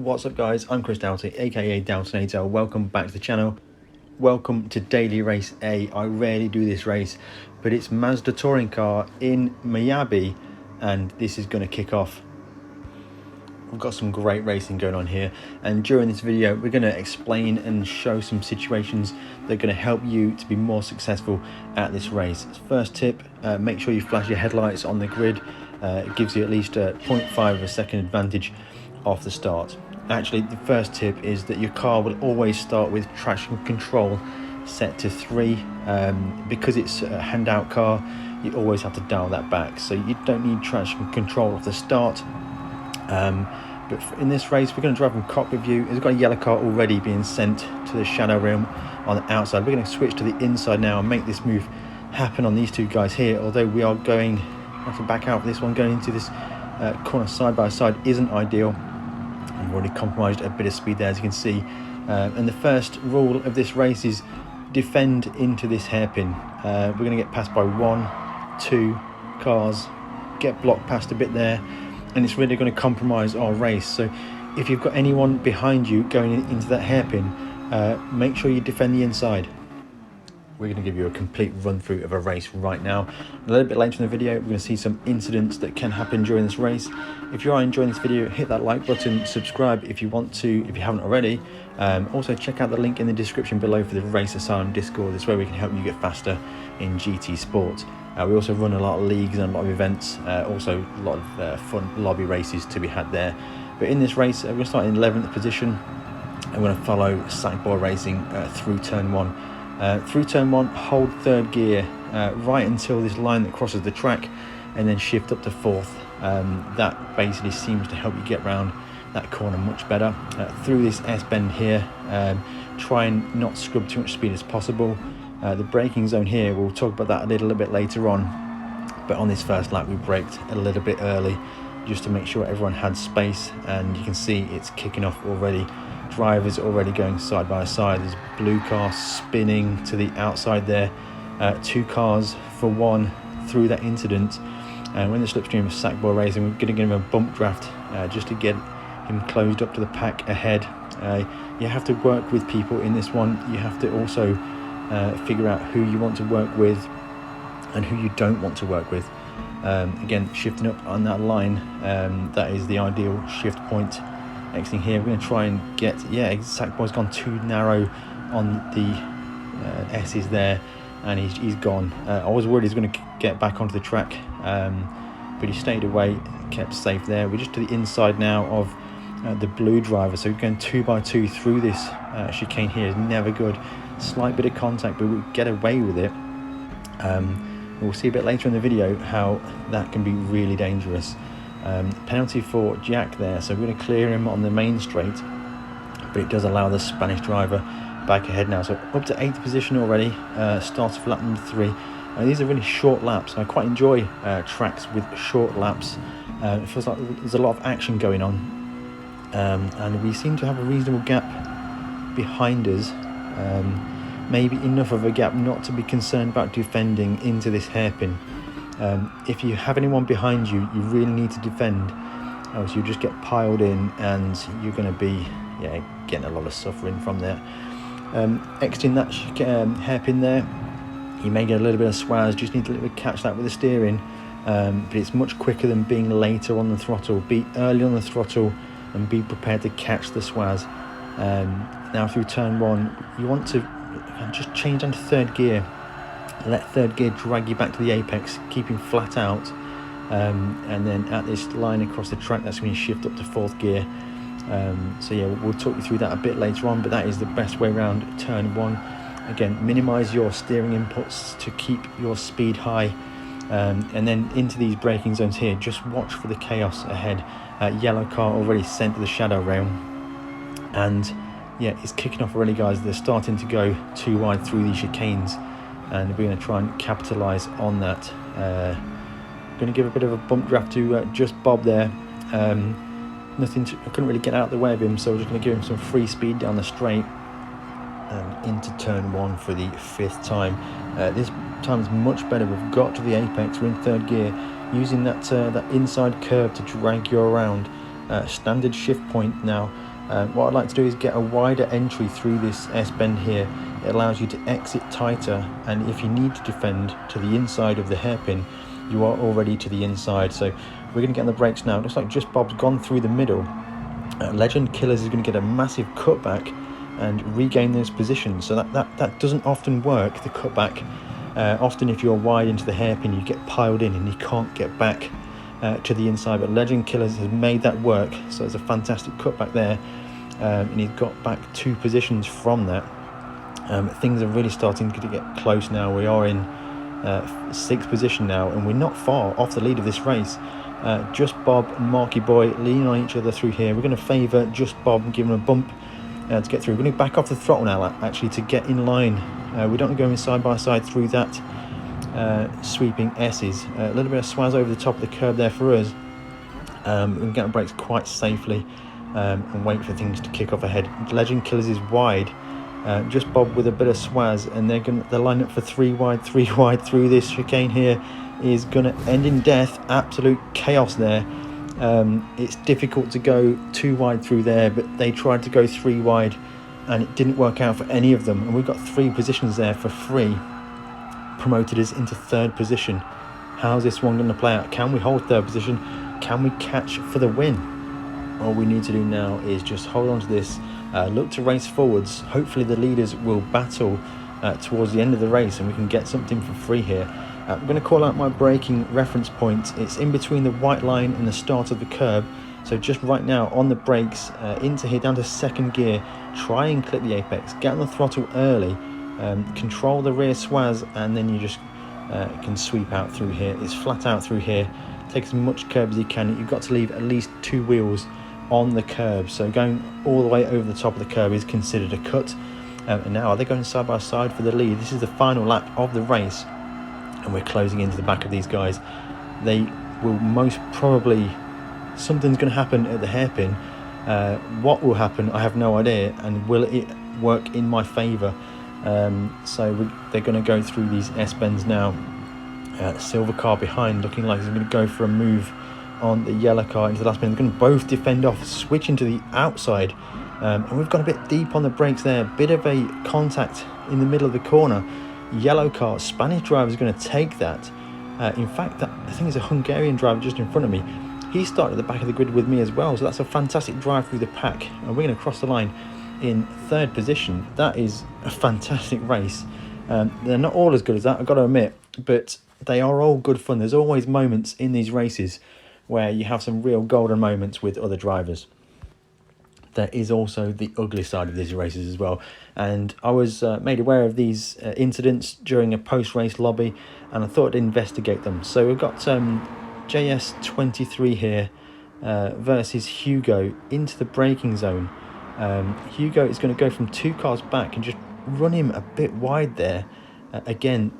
What's up guys, I'm Chris Doughty, aka Doughtinator. Welcome back to the channel. Welcome to Daily Race A. I rarely do this race, but it's Mazda Touring Car in MIYABI, and this is going to kick off. We've got some great racing going on here, and during this video we're going to explain and show some situations that are going to help you to be more successful at this race. First tip, make sure you flash your headlights on the grid. It gives you at least a 0.5 of a second advantage off the start. Actually, the first tip is that your car will always start with traction control set to 3. Because it's a handout car, you always have to dial that back, so you don't need traction control off the start. But in this race we're going to drive from cockpit view. It's got a yellow car already being sent to the shadow realm on the outside. We're going to switch to the inside now and make this move happen on these two guys here, although we are going to back out for this one. Going into this corner side by side isn't ideal. I've already compromised a bit of speed there, as you can see. And the first rule of this race is defend into this hairpin. We're going to get passed by 1, 2 cars, get blocked past a bit there, and it's really going to compromise our race. So if you've got anyone behind you going into that hairpin, make sure you defend the inside. We're going to give you a complete run through of a race right now. A little bit later in the video we're going to see some incidents that can happen during this race. If you are enjoying this video, hit that like button, subscribe if you want to, if you haven't already. Also check out the link in the description below for the Race Asylum Discord. This way we can help you get faster in GT Sport. We also run a lot of leagues and a lot of events, also a lot of fun lobby races to be had there. But in this race we're going to start in 11th position. I'm going to follow Sackboy Racing through turn 1. Through turn 1, hold 3rd gear right until this line that crosses the track, and then shift up to 4th. That basically seems to help you get around that corner much better. Through this S-bend here, try and not scrub too much speed as possible. The braking zone here, we'll talk about that a little bit later on, but on this first lap we braked a little bit early just to make sure everyone had space, and you can see it's kicking off already. Drivers already going side by side. There's blue car spinning to the outside there. 2 cars for 1 through that incident. And when the slipstream of Sackboy Racing, we're going to give him a bump draft just to get him closed up to the pack ahead. You have to work with people in this one. You have to also figure out who you want to work with and who you don't want to work with. Again, shifting up on that line, that is the ideal shift point. Next thing here, we're going to try and get, Sackboy's gone too narrow on the S's there, and he's gone. I was worried he's going to get back onto the track, but he stayed away, kept safe there. We're just to the inside now of the blue driver, so we're going 2 by 2 through this chicane here. Is never good. Slight bit of contact, but we'll get away with it. We'll see a bit later in the video how that can be really dangerous. Penalty for Jack there, so we're going to clear him on the main straight, but it does allow the Spanish driver back ahead now. So up to 8th position already, starts for lap number 3. These are really short laps. I quite enjoy tracks with short laps. It feels like there's a lot of action going on, and we seem to have a reasonable gap behind us. Maybe enough of a gap not to be concerned about defending into this hairpin. If you have anyone behind you, you really need to defend, else you just get piled in and you're going to be getting a lot of suffering from there. Exiting that hairpin there, you may get a little bit of swaz, just need to catch that with the steering, but it's much quicker than being later on the throttle. Be early on the throttle and be prepared to catch the swaz. Now through turn 1, you want to just change onto 3rd gear. Let 3rd gear drag you back to the apex, keeping flat out, and then at this line across the track, that's when you shift up to 4th gear. So we'll talk you through that a bit later on, but that is the best way around turn 1. Again, minimize your steering inputs to keep your speed high, and then into these braking zones here, just watch for the chaos ahead. Yellow car already sent to the shadow realm, and it's kicking off already, guys. They're starting to go too wide through these chicanes, and we're going to try and capitalise on that. Going to give a bit of a bump draft to just Bob there. I couldn't really get out of the way of him, so we're just going to give him some free speed down the straight and into turn 1 for the 5th time. This time is much better. We've got to the apex, we're in 3rd gear, using that inside curve to drag you around. standard shift point now. What I'd like to do is get a wider entry through this S-bend here. It allows you to exit tighter, and if you need to defend to the inside of the hairpin, you are already to the inside. So we're going to get on the brakes now. It looks like Just Bob's gone through the middle. Legend Killers is going to get a massive cutback and regain those positions. So that doesn't often work, the cutback. Often if you're wide into the hairpin, you get piled in and you can't get back to the inside, but Legend Killers has made that work. So it's a fantastic cutback there, and he's got back 2 positions from that. Things are really starting to get close now. We are in 6th position now, and we're not far off the lead of this race. Just Bob and Marky Boy leaning on each other through here. We're going to favour Just Bob and give him a bump to get through. We're going to back off the throttle now, actually, to get in line. We don't want to go in side by side through that sweeping S's. A little bit of swaz over the top of the curb there for us. We can get on brakes quite safely and wait for things to kick off ahead. Legend Killers is wide. Just Bob with a bit of swaz, and they're lining up for 3 wide through this chicane here. Is going to end in death. Absolute chaos there. It's difficult to go 2 wide through there, but they tried to go 3 wide and it didn't work out for any of them, and we've got 3 positions there for free, promoted us into 3rd position. How's this one going to play out? Can we hold 3rd position? Can we catch for the win? All we need to do now is just hold on to this, look to race forwards. Hopefully the leaders will battle towards the end of the race and we can get something for free here. I'm going to call out my braking reference point. It's in between the white line and the start of the curb. So just right now on the brakes, into here, down to 2nd gear, try and clip the apex, get on the throttle early, control the rear swaz, and then you just can sweep out through here. It's flat out through here. Take as much curb as you can. You've got to leave at least 2 wheels on the curb. So going all the way over the top of the curb is considered a cut. And now are they going side by side for the lead? This is the final lap of the race, and we're closing into the back of these guys. They will most probably, something's going to happen at the hairpin. What will happen, I have no idea, and will it work in my favour? So they're going to go through these S-bends now. Silver car behind, looking like he's going to go for a move on the yellow car into the last bend. They're going to both defend off, switch into the outside, and we've got a bit deep on the brakes there. Bit of a contact in the middle of the corner. Yellow car, Spanish driver is going to take that. In fact, I think it's a Hungarian driver just in front of me. He started at the back of the grid with me as well, so that's a fantastic drive through the pack, and we're going to cross the line in 3rd position. That is a fantastic race. They're not all as good as that, I've got to admit, but they are all good fun. There's always moments in these races where you have some real golden moments with other drivers. There is also the ugly side of these races as well, and I was made aware of these incidents during a post-race lobby, and I thought I'd investigate them. So we've got JS23 here versus Hugo into the braking zone. Hugo is going to go from 2 cars back and just run him a bit wide there. Again,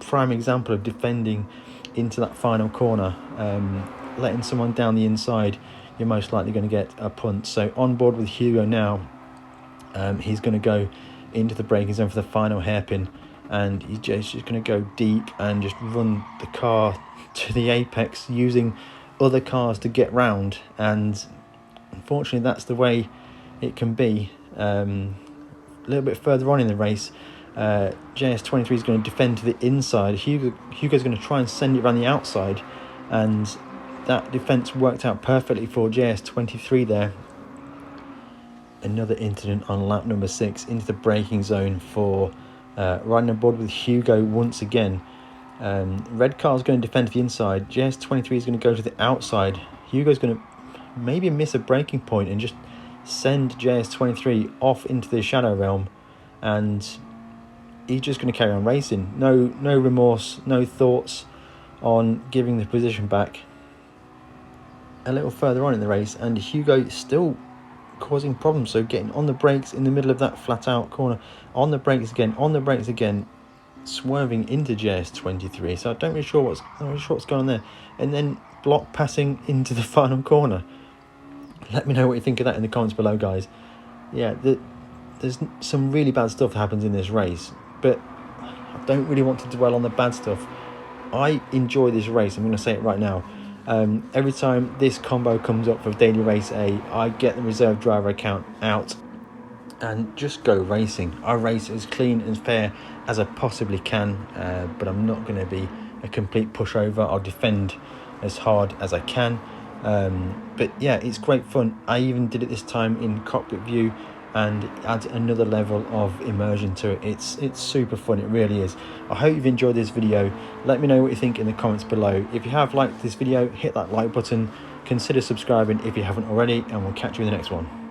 prime example of defending into that final corner. Letting someone down the inside, you're most likely going to get a punt. So on board with Hugo now. He's going to go into the braking zone for the final hairpin, and he's just going to go deep and just run the car to the apex using other cars to get round. And unfortunately that's the way it can be. A little bit further on in the race, JS23 is going to defend to the inside. Hugo's going to try and send it around the outside, and that defence worked out perfectly for JS23 there. Another incident on lap number 6 into the braking zone for riding on board with Hugo once again. Red car's going to defend to the inside. JS23 is going to go to the outside. Hugo's going to maybe miss a braking point and just send JS23 off into the shadow realm, and he's just going to carry on racing. No remorse, no thoughts on giving the position back. A little further on in the race, and Hugo still causing problems, so getting on the brakes in the middle of that flat out corner, on the brakes again, swerving into JS23. So I'm not really sure what's going on there, and then block passing into the final corner. Let me know what you think of that in the comments below, guys. Yeah, there's some really bad stuff that happens in this race, but I don't really want to dwell on the bad stuff. I enjoy this race, I'm going to say it right now. Every time this combo comes up for Daily Race A, I get the reserve driver account out and just go racing. I race as clean and fair as I possibly can, but I'm not going to be a complete pushover. I'll defend as hard as I can. But yeah, it's great fun. I even did it this time in cockpit view, and it adds another level of immersion to it. It's super fun, it really is. I hope you've enjoyed this video. Let me know what you think in the comments below. If you have liked this video, hit that like button, consider subscribing if you haven't already, and we'll catch you in the next one.